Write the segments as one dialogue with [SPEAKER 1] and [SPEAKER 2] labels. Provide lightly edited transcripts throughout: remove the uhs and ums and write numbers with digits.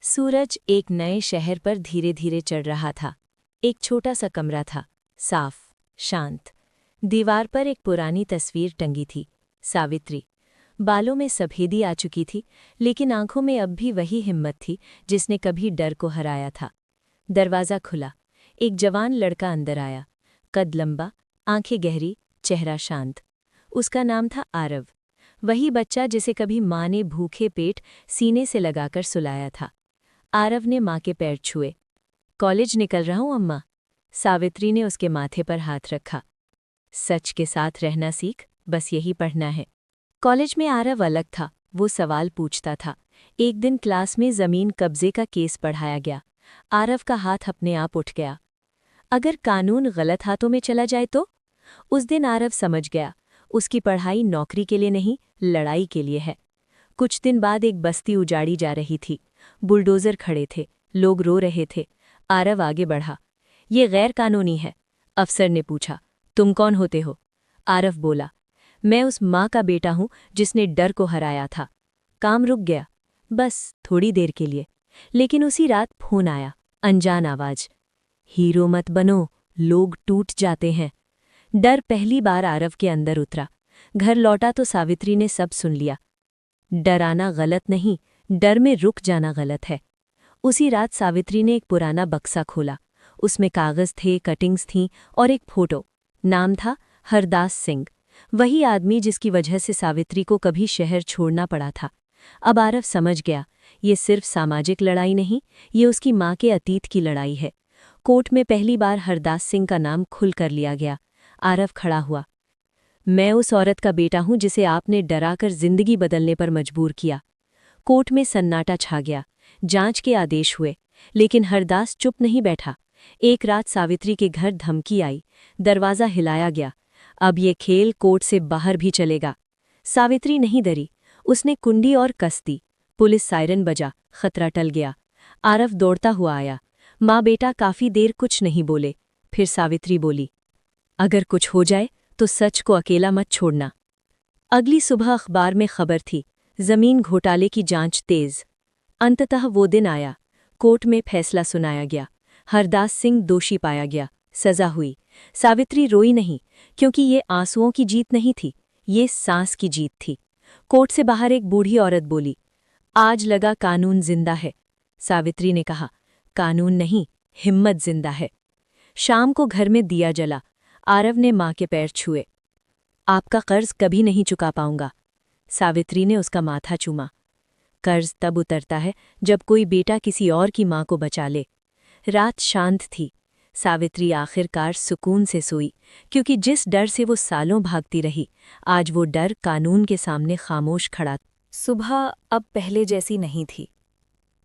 [SPEAKER 1] सूरज एक नए शहर पर धीरे धीरे चढ़ रहा था। एक छोटा सा कमरा था, साफ, शांत। दीवार पर एक पुरानी तस्वीर टंगी थी, सावित्री। बालों में सफेदी आ चुकी थी, लेकिन आंखों में अब भी वही हिम्मत थी जिसने कभी डर को हराया था। दरवाज़ा खुला। एक जवान लड़का अंदर आया। कद लंबा, आंखें गहरी, चेहरा शांत। उसका नाम था आरव। वही बच्चा जिसे कभी माँ ने भूखे पेट सीने से लगाकर सुलाया था। आरव ने माँ के पैर छुए। कॉलेज निकल रहा हूँ अम्मा। सावित्री ने उसके माथे पर हाथ रखा। सच के साथ रहना सीख, बस यही पढ़ना है। कॉलेज में आरव अलग था। वो सवाल पूछता था। एक दिन क्लास में जमीन कब्जे का केस पढ़ाया गया। आरव का हाथ अपने आप उठ गया। अगर कानून गलत हाथों में चला जाए तो? उस दिन आरव समझ गया, उसकी पढ़ाई नौकरी के लिए नहीं, लड़ाई के लिए है। कुछ दिन बाद एक बस्ती उजाड़ी जा रही थी। बुलडोजर खड़े थे, लोग रो रहे थे। आरव आगे बढ़ा। ये गैर कानूनी है। अफसर ने पूछा, तुम कौन होते हो? आरव बोला, मैं उस माँ का बेटा हूँ जिसने डर को हराया था। काम रुक गया, बस थोड़ी देर के लिए। लेकिन उसी रात फोन आया, अनजान आवाज। हीरो मत बनो, लोग टूट जाते हैं। डर पहली बार आरव के अंदर उतरा। घर लौटा तो सावित्री ने सब सुन लिया। डराना गलत नहीं, डर में रुक जाना गलत है। उसी रात सावित्री ने एक पुराना बक्सा खोला। उसमें कागज थे, कटिंग्स थीं और एक फोटो। नाम था हरदास सिंह, वही आदमी जिसकी वजह से सावित्री को कभी शहर छोड़ना पड़ा था। अब आरव समझ गया, ये सिर्फ सामाजिक लड़ाई नहीं, ये उसकी माँ के अतीत की लड़ाई है। कोर्ट में पहली बार हरदास सिंह का नाम खुल कर लिया गया। आरव खड़ा हुआ। मैं उस औरत का बेटा हूं जिसे आपने डराकर जिंदगी बदलने पर मजबूर किया। कोर्ट में सन्नाटा छा गया। जांच के आदेश हुए, लेकिन हरदास चुप नहीं बैठा। एक रात सावित्री के घर धमकी आई। दरवाज़ा हिलाया गया। अब ये खेल कोर्ट से बाहर भी चलेगा। सावित्री नहीं डरी। उसने कुंडी और कस दी। पुलिस सायरन बजा, खतरा टल गया। आरव दौड़ता हुआ आया। माँ बेटा काफ़ी देर कुछ नहीं बोले। फिर सावित्री बोली, अगर कुछ हो जाए तो सच को अकेला मत छोड़ना। अगली सुबह अखबार में खबर थी, जमीन घोटाले की जांच तेज। अंततः वो दिन आया। कोर्ट में फैसला सुनाया गया। हरदास सिंह दोषी पाया गया, सजा हुई। सावित्री रोई नहीं, क्योंकि ये आंसुओं की जीत नहीं थी, ये सांस की जीत थी। कोर्ट से बाहर एक बूढ़ी औरत बोली, आज लगा कानून जिंदा है। सावित्री ने कहा, कानून नहीं, हिम्मत जिंदा है। शाम को घर में दिया जला। आरव ने माँ के पैर छुए। आपका कर्ज कभी नहीं चुका पाऊंगा। सावित्री ने उसका माथा चूमा। कर्ज तब उतरता है जब कोई बेटा किसी और की माँ को बचा ले। रात शांत थी। सावित्री आखिरकार सुकून से सोई, क्योंकि जिस डर से वो सालों भागती रही, आज वो डर कानून के सामने खामोश खड़ा। सुबह अब पहले जैसी नहीं थी।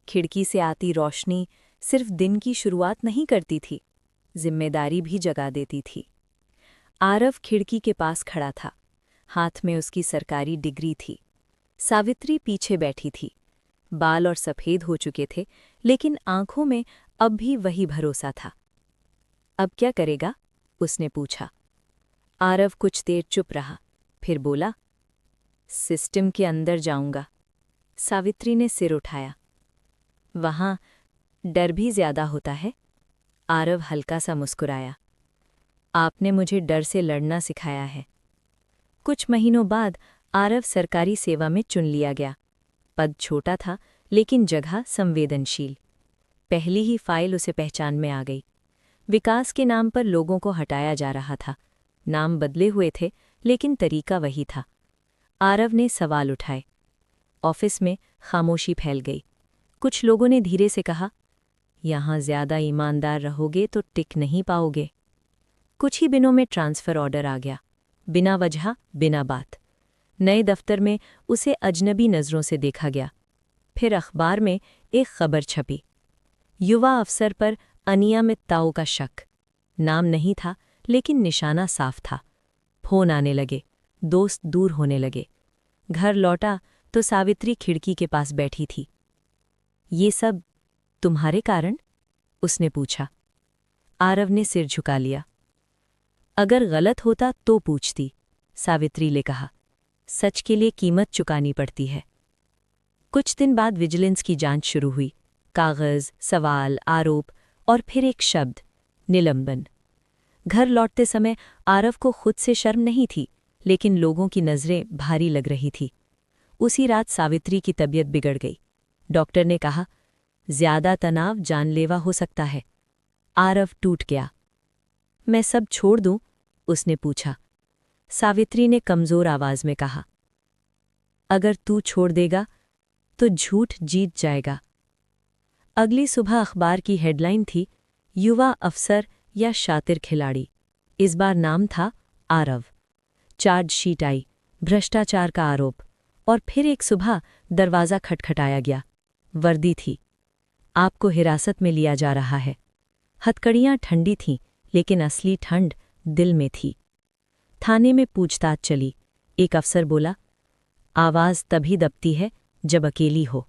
[SPEAKER 1] खिड़की से आती रोशनी सिर्फ दिन की शुरुआत नहीं करती थी, जिम्मेदारी भी जगा देती थी। आरव खिड़की के पास खड़ा था। हाथ में उसकी सरकारी डिग्री थी। सावित्री पीछे बैठी थी। बाल और सफ़ेद हो चुके थे, लेकिन आंखों में अब भी वही भरोसा था। अब क्या करेगा? उसने पूछा। आरव कुछ देर चुप रहा, फिर बोला, सिस्टम के अंदर जाऊंगा। सावित्री ने सिर उठाया। वहां डर भी ज्यादा होता है। आरव हल्का सा मुस्कुराया। आपने मुझे डर से लड़ना सिखाया है। कुछ महीनों बाद आरव सरकारी सेवा में चुन लिया गया। पद छोटा था, लेकिन जगह संवेदनशील। पहली ही फाइल उसे पहचान में आ गई। विकास के नाम पर लोगों को हटाया जा रहा था। नाम बदले हुए थे, लेकिन तरीका वही था। आरव ने सवाल उठाए। ऑफिस में खामोशी फैल गई। कुछ लोगों ने धीरे से कहा, यहाँ ज्यादा ईमानदार रहोगे तो टिक नहीं पाओगे। कुछ ही दिनों में ट्रांसफ़र ऑर्डर आ गया, बिना वजह, बिना बात। नए दफ्तर में उसे अजनबी नज़रों से देखा गया। फिर अखबार में एक खबर छपी, युवा अफसर पर अनियमितताओं का शक। नाम नहीं था, लेकिन निशाना साफ था। फोन आने लगे, दोस्त दूर होने लगे। घर लौटा तो सावित्री खिड़की के पास बैठी थी। ये सब तुम्हारे कारण? उसने पूछा। आरव ने सिर झुका लिया। अगर गलत होता तो पूछती, सावित्री ने कहा। सच के लिए कीमत चुकानी पड़ती है। कुछ दिन बाद विजिलेंस की जांच शुरू हुई। कागज, सवाल, आरोप और फिर एक शब्द, निलंबन। घर लौटते समय आरव को खुद से शर्म नहीं थी, लेकिन लोगों की नज़रें भारी लग रही थी। उसी रात सावित्री की तबीयत बिगड़ गई। डॉक्टर ने कहा, ज्यादा तनाव जानलेवा हो सकता है। आरव टूट गया। मैं सब छोड़ दूं? उसने पूछा। सावित्री ने कमजोर आवाज में कहा, अगर तू छोड़ देगा तो झूठ जीत जाएगा। अगली सुबह अखबार की हेडलाइन थी, युवा अफसर या शातिर खिलाड़ी। इस बार नाम था आरव। चार्जशीट आई, भ्रष्टाचार का आरोप। और फिर एक सुबह दरवाज़ा खटखटाया गया। वर्दी थी, आपको हिरासत में लिया जा रहा है। हथकड़ियाँ ठंडी थीं, लेकिन असली ठंड दिल में थी। थाने में पूछताछ चली। एक अफसर बोला, आवाज़ तभी दबती है जब अकेली हो।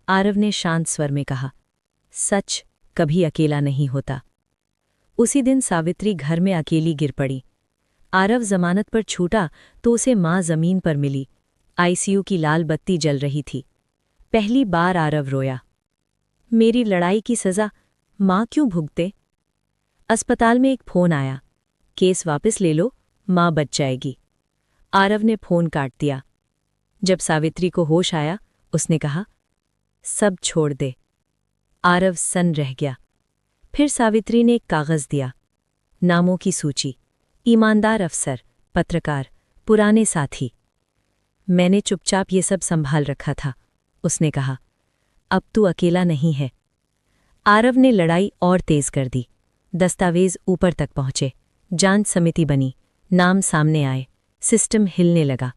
[SPEAKER 1] आरव ने शांत स्वर में कहा, सच कभी अकेला नहीं होता। उसी दिन सावित्री घर में अकेली गिर पड़ी। आरव जमानत पर छूटा तो उसे माँ जमीन पर मिली। आईसीयू की लाल बत्ती जल रही थी। पहली बार आरव रोया। मेरी लड़ाई की सज़ा माँ क्यों भुगते? अस्पताल में एक फ़ोन आया, केस वापस ले लो, माँ बच जाएगी। आरव ने फ़ोन काट दिया। जब सावित्री को होश आया, उसने कहा, सब छोड़ दे। आरव सन्न रह गया। फिर सावित्री ने एक कागज़ दिया, नामों की सूची, ईमानदार अफसर, पत्रकार, पुराने साथी। मैंने चुपचाप ये सब संभाल रखा था। उसने कहा, अब तू अकेला नहीं है। आरव ने लड़ाई और तेज कर दी। दस्तावेज ऊपर तक पहुंचे, जांच समिति बनी, नाम सामने आए, सिस्टम हिलने लगा।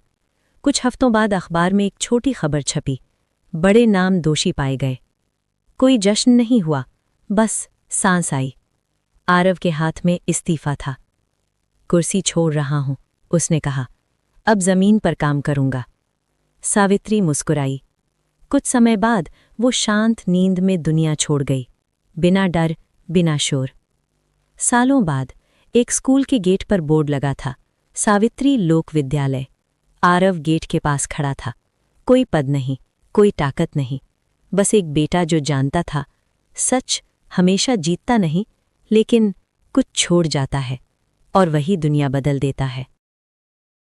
[SPEAKER 1] कुछ हफ्तों बाद अखबार में एक छोटी खबर छपी, बड़े नाम दोषी पाए गए। कोई जश्न नहीं हुआ, बस सांस आई। आरव के हाथ में इस्तीफा था। कुर्सी छोड़ रहा हूं, उसने कहा, अब जमीन पर काम करूंगा। सावित्री मुस्कुराई। कुछ समय बाद वो शांत नींद में दुनिया छोड़ गई, बिना डर, बिना शोर। सालों बाद एक स्कूल के गेट पर बोर्ड लगा था, सावित्री लोक विद्यालय। आरव गेट के पास खड़ा था। कोई पद नहीं, कोई ताकत नहीं, बस एक बेटा जो जानता था, सच हमेशा जीतता नहीं, लेकिन कुछ छोड़ जाता है, और वही दुनिया बदल देता है।